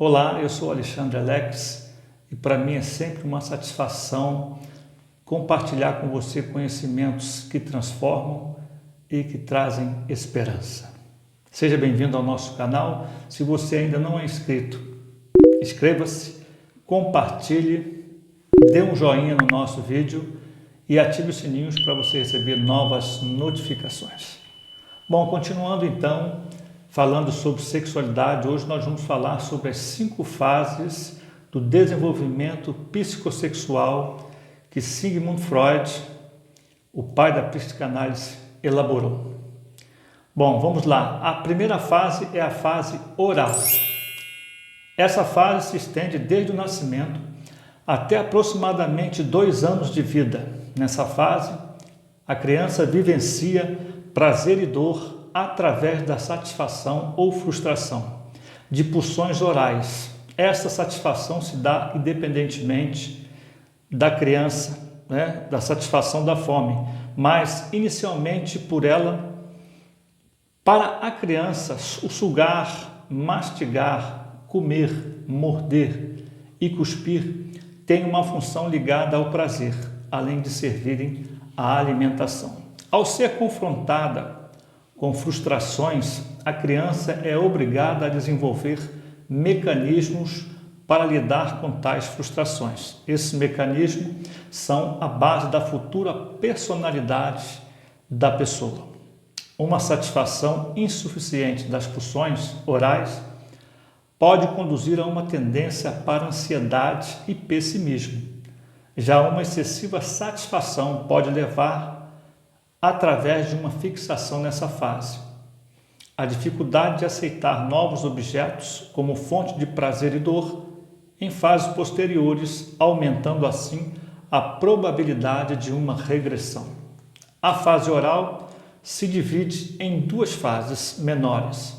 Olá, eu sou Alexandre Alex e para mim é sempre uma satisfação compartilhar com você conhecimentos que transformam e que trazem esperança. Seja bem-vindo ao nosso canal. Se você ainda não é inscrito, inscreva-se, compartilhe, dê um joinha no nosso vídeo e ative os sininhos para você receber novas notificações. Bom, continuando então, falando sobre sexualidade, hoje nós vamos falar sobre as 5 fases do desenvolvimento psicossexual que Sigmund Freud, o pai da psicanálise, elaborou. Bom, vamos lá. A primeira fase é a fase oral. Essa fase se estende desde o nascimento até aproximadamente 2 anos de vida. Nessa fase, a criança vivencia prazer e dor através da satisfação ou frustração de pulsões orais. Essa satisfação se dá independentemente da criança, da satisfação da fome, mas inicialmente por ela, para a criança, o sugar, mastigar, comer, morder e cuspir tem uma função ligada ao prazer, além de servirem à alimentação. Ao ser confrontada com frustrações, a criança é obrigada a desenvolver mecanismos para lidar com tais frustrações. Esses mecanismos são a base da futura personalidade da pessoa. Uma satisfação insuficiente das pulsões orais pode conduzir a uma tendência para ansiedade e pessimismo. Já uma excessiva satisfação pode levar através de uma fixação nessa fase. A dificuldade de aceitar novos objetos como fonte de prazer e dor em fases posteriores, aumentando assim a probabilidade de uma regressão. A fase oral se divide em 2 fases menores,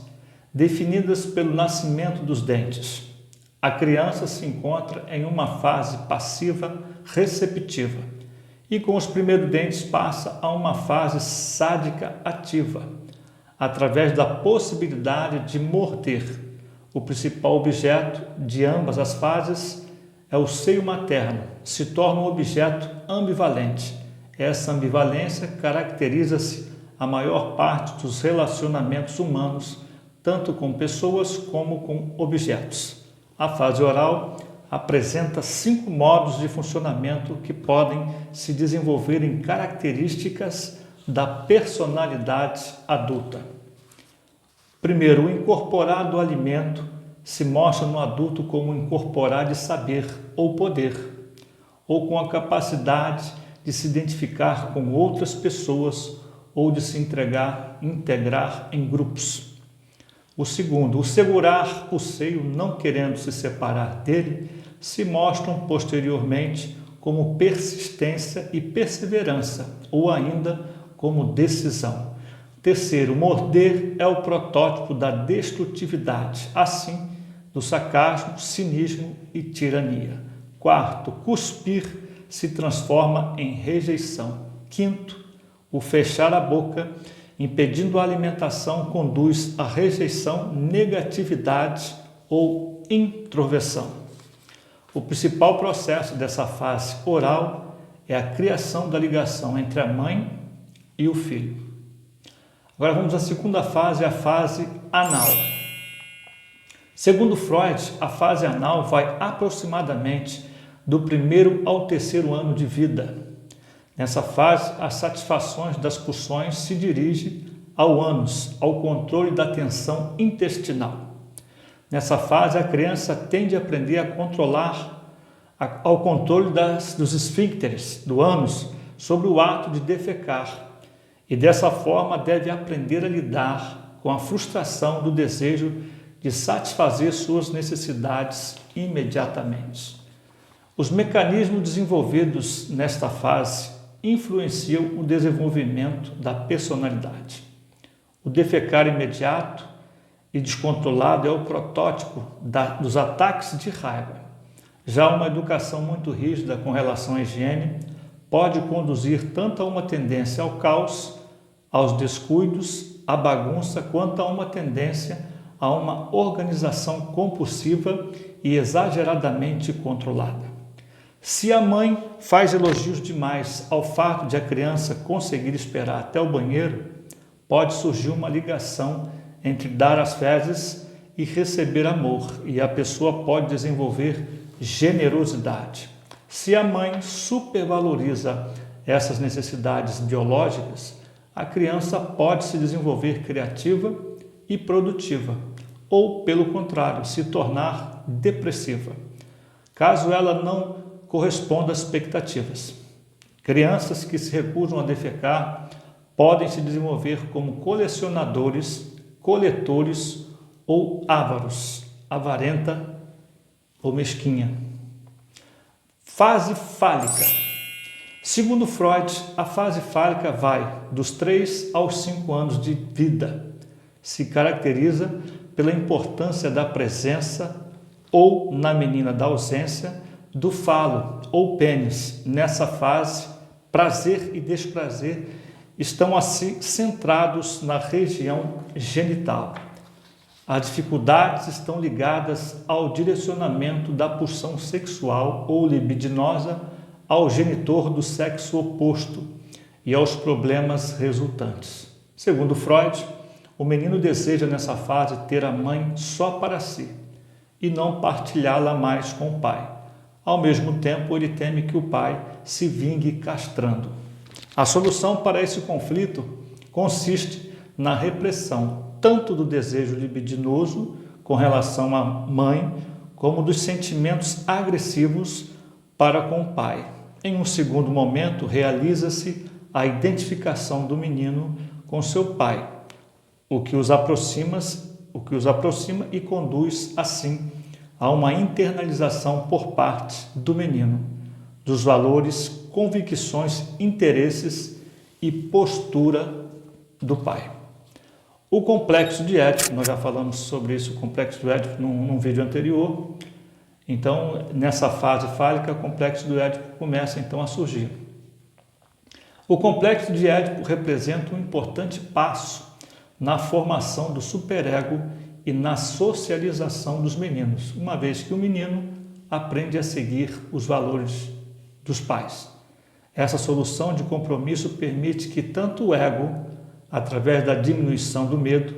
definidas pelo nascimento dos dentes. A criança se encontra em uma fase passiva receptiva e com os primeiros dentes passa a uma fase sádica ativa, através da possibilidade de morder. O principal objeto de ambas as fases é o seio materno, se torna um objeto ambivalente. Essa ambivalência caracteriza-se a maior parte dos relacionamentos humanos, tanto com pessoas como com objetos. A fase oral apresenta 5 modos de funcionamento que podem se desenvolver em características da personalidade adulta. Primeiro, o incorporar do alimento se mostra no adulto como incorporar de saber ou poder, ou com a capacidade de se identificar com outras pessoas ou de se integrar em grupos. O segundo, o segurar o seio não querendo se separar dele, se mostram posteriormente como persistência e perseverança, ou ainda como decisão. Terceiro, morder é o protótipo da destrutividade, assim do sarcasmo, cinismo e tirania. Quarto, cuspir se transforma em rejeição. Quinto, o fechar a boca, impedindo a alimentação, conduz à rejeição, negatividade ou introversão. O principal processo dessa fase oral é a criação da ligação entre a mãe e o filho. Agora vamos à segunda fase, a fase anal. Segundo Freud, a fase anal vai aproximadamente do 1º ao 3º ano de vida. Nessa fase, as satisfações das pulsões se dirigem ao ânus, ao controle da tensão intestinal. Nessa fase, a criança tende a aprender a controlar ao controle dos esfíncteres do ânus sobre o ato de defecar e dessa forma deve aprender a lidar com a frustração do desejo de satisfazer suas necessidades imediatamente. Os mecanismos desenvolvidos nesta fase influenciam o desenvolvimento da personalidade. O defecar imediato e descontrolado é o protótipo dos ataques de raiva. Já uma educação muito rígida com relação à higiene pode conduzir tanto a uma tendência ao caos, aos descuidos, à bagunça, quanto a uma tendência a uma organização compulsiva e exageradamente controlada. Se a mãe faz elogios demais ao fato de a criança conseguir esperar até o banheiro, pode surgir uma ligação entre dar as fezes e receber amor, e a pessoa pode desenvolver generosidade. Se a mãe supervaloriza essas necessidades biológicas, a criança pode se desenvolver criativa e produtiva, ou, pelo contrário, se tornar depressiva, caso ela não corresponda às expectativas. Crianças que se recusam a defecar podem se desenvolver como colecionadores, coletores ou ávaros, avarenta ou mesquinha. Fase fálica. Segundo Freud, a fase fálica vai dos 3 aos 5 anos de vida. Se caracteriza pela importância da presença ou, na menina, da ausência do falo ou pênis. Nessa fase, prazer e desprazer estão assim centrados na região genital. As dificuldades estão ligadas ao direcionamento da pulsão sexual ou libidinosa ao genitor do sexo oposto e aos problemas resultantes. Segundo Freud, o menino deseja nessa fase ter a mãe só para si e não partilhá-la mais com o pai. Ao mesmo tempo, ele teme que o pai se vingue castrando. A solução para esse conflito consiste na repressão tanto do desejo libidinoso com relação à mãe, como dos sentimentos agressivos para com o pai. Em um segundo momento, realiza-se a identificação do menino com seu pai, o que os aproxima e conduz, assim, a uma internalização por parte do menino dos valores, convicções, interesses e postura do pai. O complexo de Édipo, nós já falamos sobre isso, o complexo de Édipo num vídeo anterior. Então, nessa fase fálica, o complexo do Édipo começa então a surgir. O complexo de Édipo representa um importante passo na formação do superego e na socialização dos meninos, uma vez que o menino aprende a seguir os valores dos pais. Essa solução de compromisso permite que tanto o ego, através da diminuição do medo,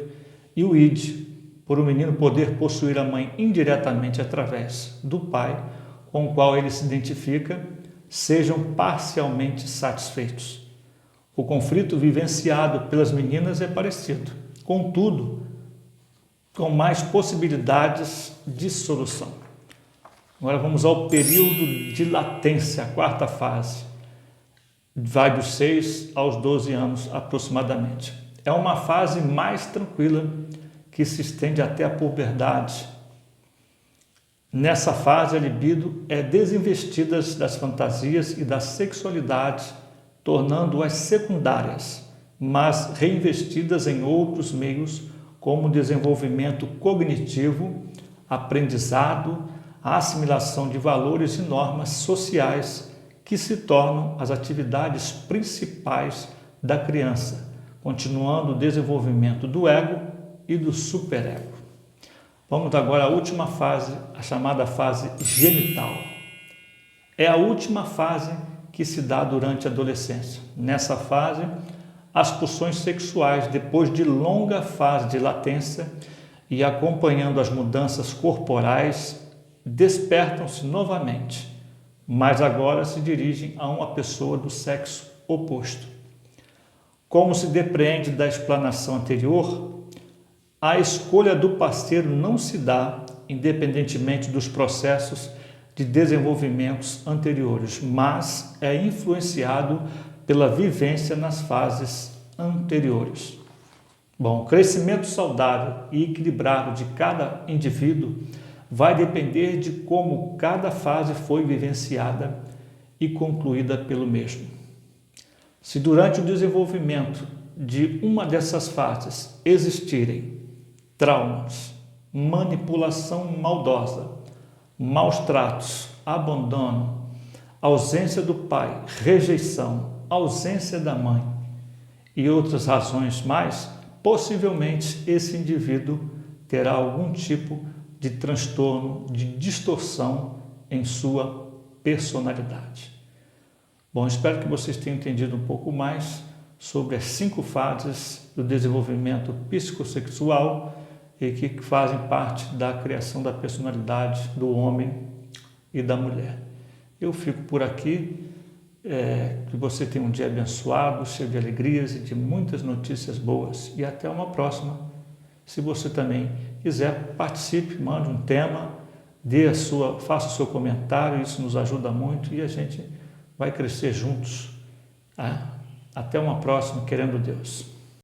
e o id, por o menino poder possuir a mãe indiretamente através do pai, com o qual ele se identifica, sejam parcialmente satisfeitos. O conflito vivenciado pelas meninas é parecido, contudo, com mais possibilidades de solução. Agora vamos ao período de latência, a quarta fase. Vai dos 6 aos 12 anos aproximadamente. É uma fase mais tranquila que se estende até a puberdade. Nessa fase, a libido é desinvestida das fantasias e da sexualidade, tornando-as secundárias, mas reinvestidas em outros meios, como desenvolvimento cognitivo, aprendizado, a assimilação de valores e normas sociais que se tornam as atividades principais da criança, continuando o desenvolvimento do ego e do superego. Vamos agora à última fase, a chamada fase genital. É a última fase que se dá durante a adolescência. Nessa fase, as pulsões sexuais, depois de longa fase de latência e acompanhando as mudanças corporais, despertam-se novamente, mas agora se dirigem a uma pessoa do sexo oposto. Como se depreende da explanação anterior, a escolha do parceiro não se dá independentemente dos processos de desenvolvimentos anteriores, mas é influenciado pela vivência nas fases anteriores. Bom, o crescimento saudável e equilibrado de cada indivíduo vai depender de como cada fase foi vivenciada e concluída pelo mesmo. Se durante o desenvolvimento de uma dessas fases existirem traumas, manipulação maldosa, maus tratos, abandono, ausência do pai, rejeição, ausência da mãe e outras razões mais, possivelmente esse indivíduo terá algum tipo de transtorno, de distorção em sua personalidade. Bom, espero que vocês tenham entendido um pouco mais sobre as 5 fases do desenvolvimento psicossexual e que fazem parte da criação da personalidade do homem e da mulher. Eu fico por aqui, que você tenha um dia abençoado, cheio de alegrias e de muitas notícias boas. E até uma próxima. Se você também quiser, participe, mande um tema, faça o seu comentário, isso nos ajuda muito e a gente vai crescer juntos. Até uma próxima, querendo Deus.